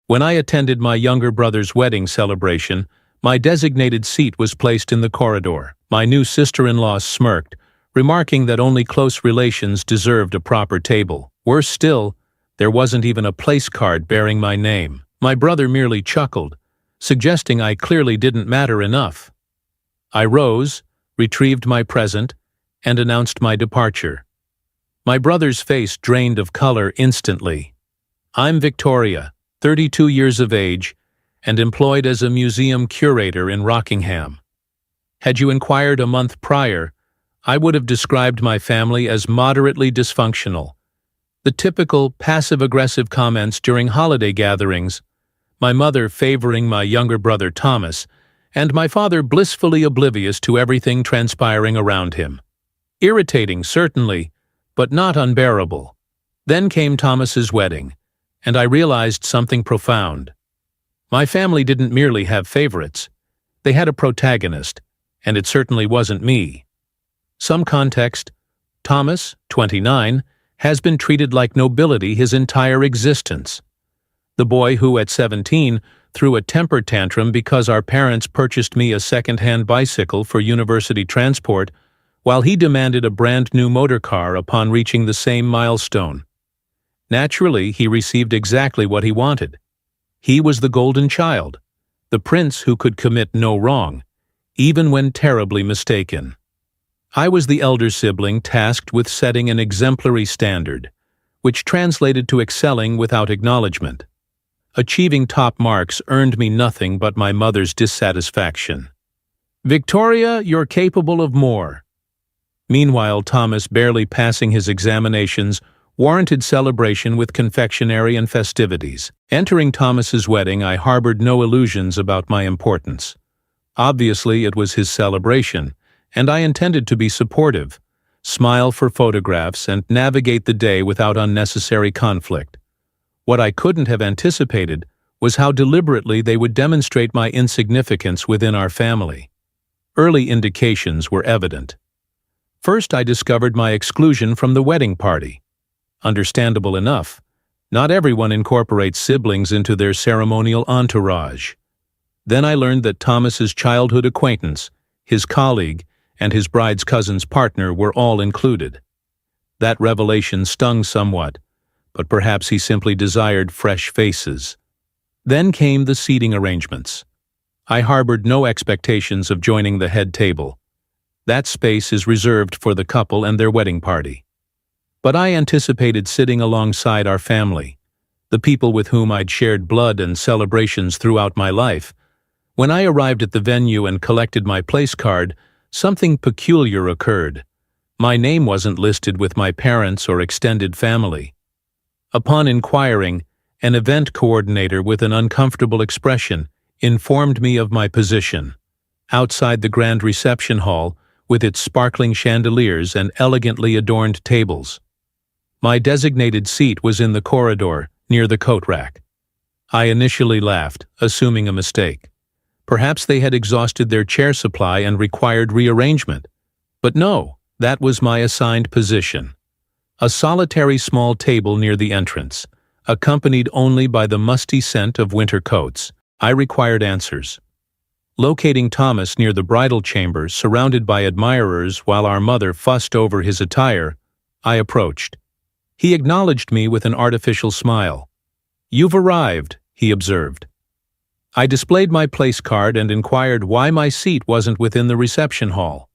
When I attended my younger brother's wedding celebration, my designated seat was placed in the corridor. My new sister-in-law smirked, remarking that only close relations deserved a proper table. Worse still, there wasn't even a place card bearing my name. My brother merely chuckled, suggesting I clearly didn't matter enough. I rose, retrieved my present, and announced my departure. My brother's face drained of color instantly. "I'm Victoria, 32 years of age, and employed as a museum curator in Rockingham. Had you inquired a month prior, I would have described my family as moderately dysfunctional. The typical passive-aggressive comments during holiday gatherings, my mother favoring my younger brother Thomas, and my father blissfully oblivious to everything transpiring around him. Irritating, certainly, but not unbearable. Then came Thomas's wedding, and I realized something profound. My family didn't merely have favorites. They had a protagonist, and it certainly wasn't me. Some context: Thomas, 29, has been treated like nobility his entire existence. The boy who, at 17, threw a temper tantrum because our parents purchased me a second-hand bicycle for university transport, while he demanded a brand-new motor car upon reaching the same milestone. Naturally, he received exactly what he wanted. He was the golden child, the prince who could commit no wrong, even when terribly mistaken. I was the elder sibling tasked with setting an exemplary standard, which translated to excelling without acknowledgement. Achieving top marks earned me nothing but my mother's dissatisfaction. "Victoria, you're capable of more." Meanwhile, Thomas, barely passing his examinations, warranted celebration with confectionery and festivities. Entering Thomas's wedding, I harbored no illusions about my importance. Obviously, it was his celebration, and I intended to be supportive, smile for photographs, and navigate the day without unnecessary conflict. What I couldn't have anticipated was how deliberately they would demonstrate my insignificance within our family. Early indications were evident. First, I discovered my exclusion from the wedding party. Understandable enough. Not everyone incorporates siblings into their ceremonial entourage. Then I learned that Thomas's childhood acquaintance, his colleague, and his bride's cousin's partner were all included. That revelation stung somewhat, but perhaps he simply desired fresh faces. Then came the seating arrangements. I harbored no expectations of joining the head table. That space is reserved for the couple and their wedding party. But I anticipated sitting alongside our family, the people with whom I'd shared blood and celebrations throughout my life. When I arrived at the venue and collected my place card, something peculiar occurred. My name wasn't listed with my parents or extended family. Upon inquiring, an event coordinator with an uncomfortable expression informed me of my position, outside the grand reception hall with its sparkling chandeliers and elegantly adorned tables. My designated seat was in the corridor, near the coat rack. I initially laughed, assuming a mistake. Perhaps they had exhausted their chair supply and required rearrangement. But no, that was my assigned position. A solitary small table near the entrance, accompanied only by the musty scent of winter coats. I required answers. Locating Thomas near the bridal chamber, surrounded by admirers while our mother fussed over his attire, I approached. He acknowledged me with an artificial smile. "You've arrived," he observed. I displayed my place card and inquired why my seat wasn't within the reception hall.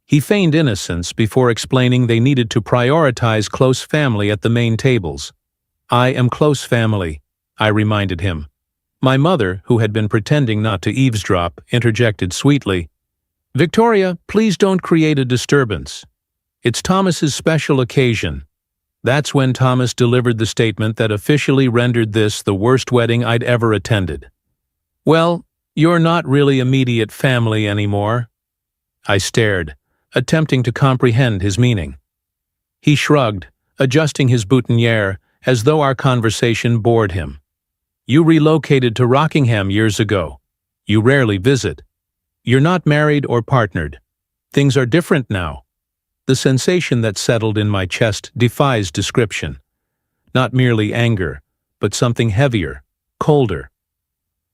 He feigned innocence before explaining they needed to prioritize close family at the main tables. "I am close family," I reminded him. My mother, who had been pretending not to eavesdrop, interjected sweetly, "Victoria, please don't create a disturbance. It's Thomas's special occasion." That's when Thomas delivered the statement that officially rendered this the worst wedding I'd ever attended. "Well, you're not really immediate family anymore." I stared, attempting to comprehend his meaning. He shrugged, adjusting his boutonniere as though our conversation bored him. "You relocated to Rockingham years ago. You rarely visit. You're not married or partnered. Things are different now." The sensation that settled in my chest defies description. Not merely anger, but something heavier, colder.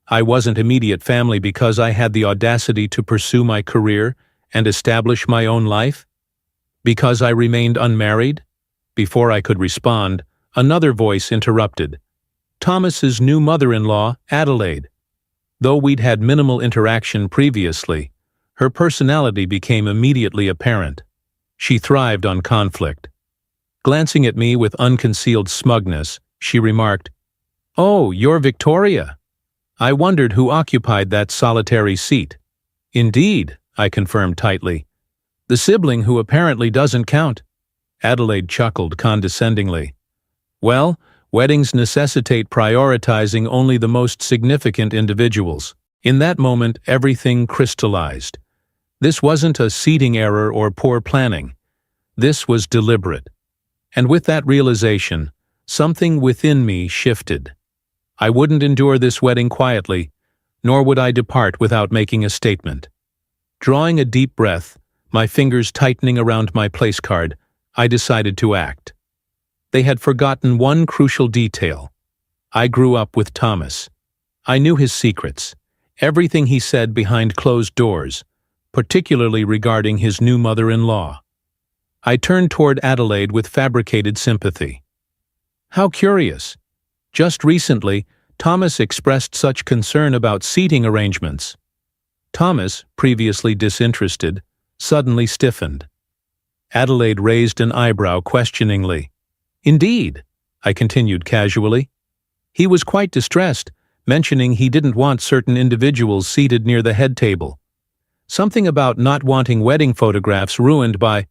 I wasn't immediate family because I had the audacity to pursue my career and establish my own life? Because I remained unmarried? Before I could respond, another voice interrupted. Thomas's new mother-in-law, Adelaide. Though we'd had minimal interaction previously, her personality became immediately apparent. She thrived on conflict. Glancing at me with unconcealed smugness, she remarked, "Oh, you're Victoria." I wondered who occupied that solitary seat. "Indeed," I confirmed tightly. "The sibling who apparently doesn't count." Adelaide chuckled condescendingly. "Well, weddings necessitate prioritizing only the most significant individuals." In that moment, everything crystallized. This wasn't a seating error or poor planning. This was deliberate. And with that realization, something within me shifted. I wouldn't endure this wedding quietly, nor would I depart without making a statement. Drawing a deep breath, my fingers tightening around my place card, I decided to act. They had forgotten one crucial detail. I grew up with Thomas. I knew his secrets, everything he said behind closed doors, particularly regarding his new mother-in-law. I turned toward Adelaide with fabricated sympathy. How curious. Just recently, Thomas expressed such concern about seating arrangements. Thomas, previously disinterested, suddenly stiffened. Adelaide raised an eyebrow questioningly. "Indeed," I continued casually. "He was quite distressed, mentioning he didn't want certain individuals seated near the head table. Something about not wanting wedding photographs ruined by—"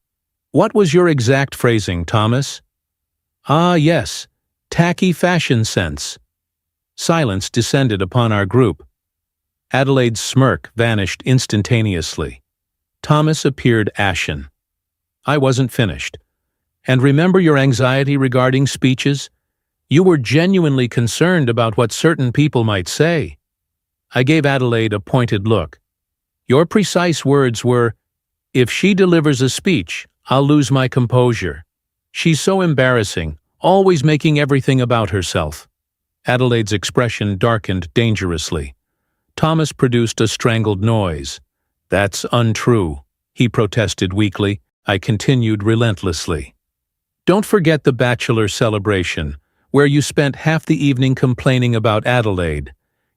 "What was your exact phrasing, Thomas?" "Ah, yes, tacky fashion sense." Silence descended upon our group. Adelaide's smirk vanished instantaneously. Thomas appeared ashen. I wasn't finished. "And remember your anxiety regarding speeches? You were genuinely concerned about what certain people might say." I gave Adelaide a pointed look. "Your precise words were, 'If she delivers a speech, I'll lose my composure. She's so embarrassing, always making everything about herself.'" Adelaide's expression darkened dangerously. Thomas produced a strangled noise. "That's untrue," he protested weakly. I continued relentlessly. "Don't forget the bachelor celebration, where you spent half the evening complaining about Adelaide,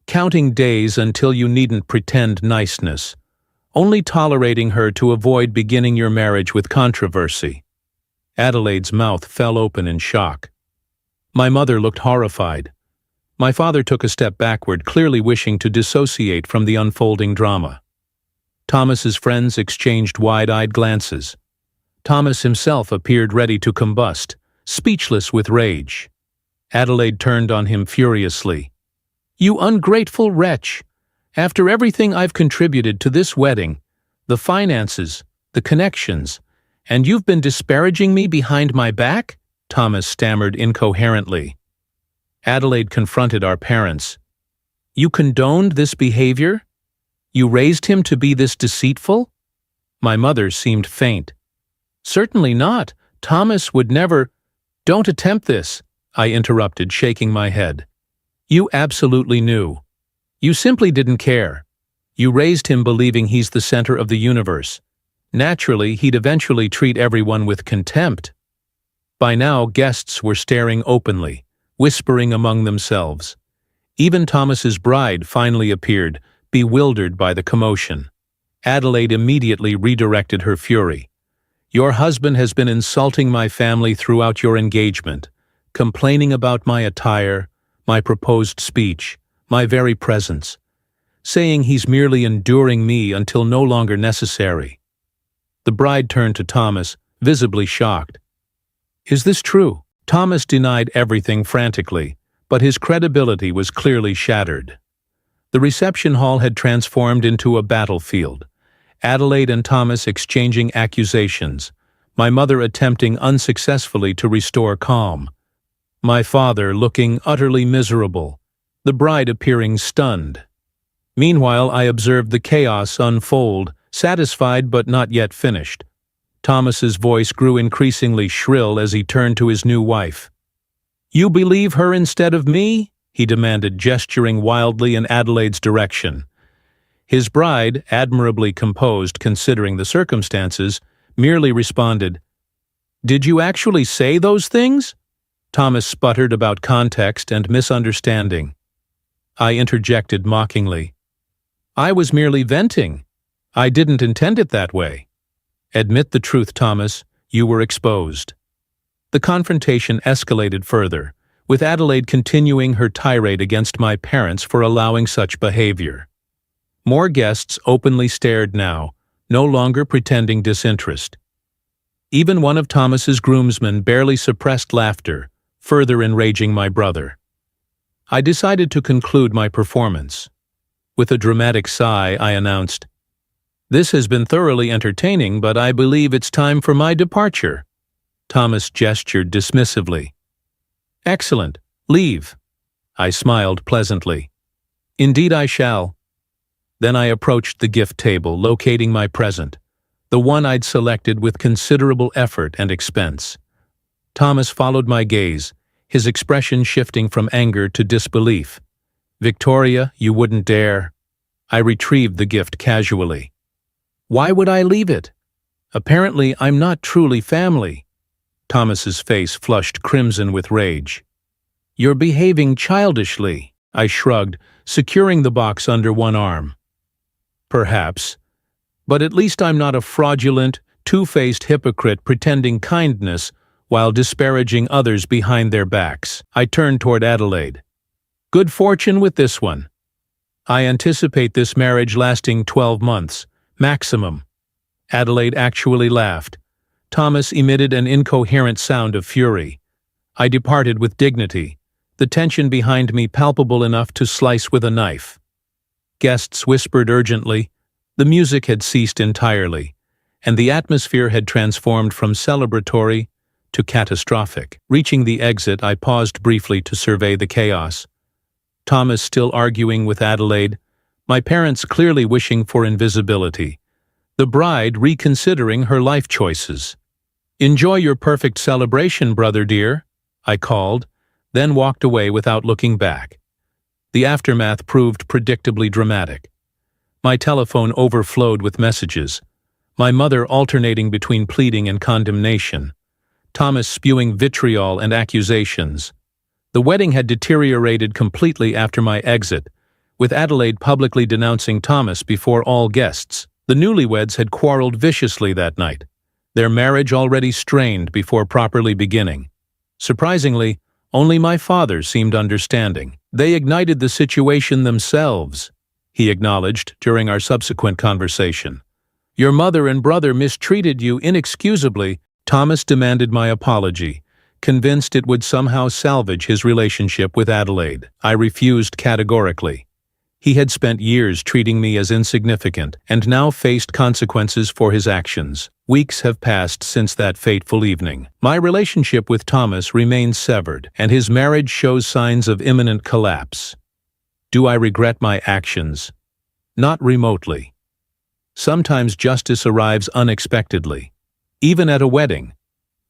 counting days until you needn't pretend niceness, only tolerating her to avoid beginning your marriage with controversy." Adelaide's mouth fell open in shock. My mother looked horrified. My father took a step backward, clearly wishing to dissociate from the unfolding drama. Thomas's friends exchanged wide-eyed glances. Thomas himself appeared ready to combust, speechless with rage. Adelaide turned on him furiously. "You ungrateful wretch! After everything I've contributed to this wedding, the finances, the connections, and you've been disparaging me behind my back?" Thomas stammered incoherently. Adelaide confronted our parents. "You condoned this behavior? You raised him to be this deceitful?" My mother seemed faint. "Certainly not. Thomas would never—" "Don't attempt this," I interrupted, shaking my head. "You absolutely knew. You simply didn't care. You raised him believing he's the center of the universe. Naturally, he'd eventually treat everyone with contempt." By now, guests were staring openly, whispering among themselves. Even Thomas's bride finally appeared, bewildered by the commotion. Adelaide immediately redirected her fury. "Your husband has been insulting my family throughout your engagement, complaining about my attire, my proposed speech, my very presence, saying he's merely enduring me until no longer necessary." The bride turned to Thomas, visibly shocked. "Is this true?" Thomas denied everything frantically, but his credibility was clearly shattered. The reception hall had transformed into a battlefield. Adelaide and Thomas exchanging accusations, my mother attempting unsuccessfully to restore calm, my father looking utterly miserable, the bride appearing stunned. Meanwhile, I observed the chaos unfold, satisfied but not yet finished. Thomas's voice grew increasingly shrill as he turned to his new wife. "You believe her instead of me? he demanded, gesturing wildly in Adelaide's direction. His bride, admirably composed considering the circumstances, merely responded, "Did you actually say those things?" Thomas sputtered about context and misunderstanding. I interjected mockingly, "I was merely venting. I didn't intend it that way." "Admit the truth, Thomas. You were exposed." The confrontation escalated further, with Adelaide continuing her tirade against my parents for allowing such behavior. More guests openly stared now, no longer pretending disinterest. Even one of Thomas's groomsmen barely suppressed laughter, further enraging my brother. I decided to conclude my performance. With a dramatic sigh, I announced, "This has been thoroughly entertaining, but I believe it's time for my departure." Thomas gestured dismissively. "Excellent. Leave." I smiled pleasantly. "Indeed I shall." Then I approached the gift table, locating my present, the one I'd selected with considerable effort and expense. Thomas followed my gaze, his expression shifting from anger to disbelief. "Victoria, you wouldn't dare." I retrieved the gift casually. "Why would I leave it? Apparently I'm not truly family." Thomas's face flushed crimson with rage. "You're behaving childishly," I shrugged, securing the box under one arm. "Perhaps. But at least I'm not a fraudulent, two-faced hypocrite pretending kindness while disparaging others behind their backs." I turned toward Adelaide. "Good fortune with this one. I anticipate this marriage lasting 12 months, maximum." Adelaide actually laughed. Thomas emitted an incoherent sound of fury. I departed with dignity, the tension behind me palpable enough to slice with a knife. Guests whispered urgently. The music had ceased entirely, and the atmosphere had transformed from celebratory to catastrophic. Reaching the exit, I paused briefly to survey the chaos. Thomas still arguing with Adelaide, my parents clearly wishing for invisibility, the bride reconsidering her life choices. "Enjoy your perfect celebration, brother dear," I called, then walked away without looking back. The aftermath proved predictably dramatic. My telephone overflowed with messages, my mother alternating between pleading and condemnation, Thomas spewing vitriol and accusations. The wedding had deteriorated completely after my exit, with Adelaide publicly denouncing Thomas before all guests. The newlyweds had quarreled viciously that night, their marriage already strained before properly beginning. Surprisingly, only my father seemed understanding. "They ignited the situation themselves," he acknowledged during our subsequent conversation. "Your mother and brother mistreated you inexcusably." Thomas demanded my apology, convinced it would somehow salvage his relationship with Adelaide. I refused categorically. He had spent years treating me as insignificant and now faced consequences for his actions. Weeks have passed since that fateful evening. My relationship with Thomas remains severed, and his marriage shows signs of imminent collapse. Do I regret my actions? Not remotely. Sometimes justice arrives unexpectedly, even at a wedding.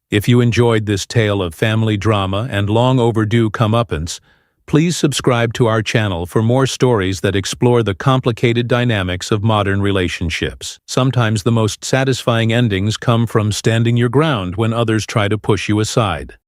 If you enjoyed this tale of family drama and long overdue comeuppance, please subscribe to our channel for more stories that explore the complicated dynamics of modern relationships. Sometimes the most satisfying endings come from standing your ground when others try to push you aside.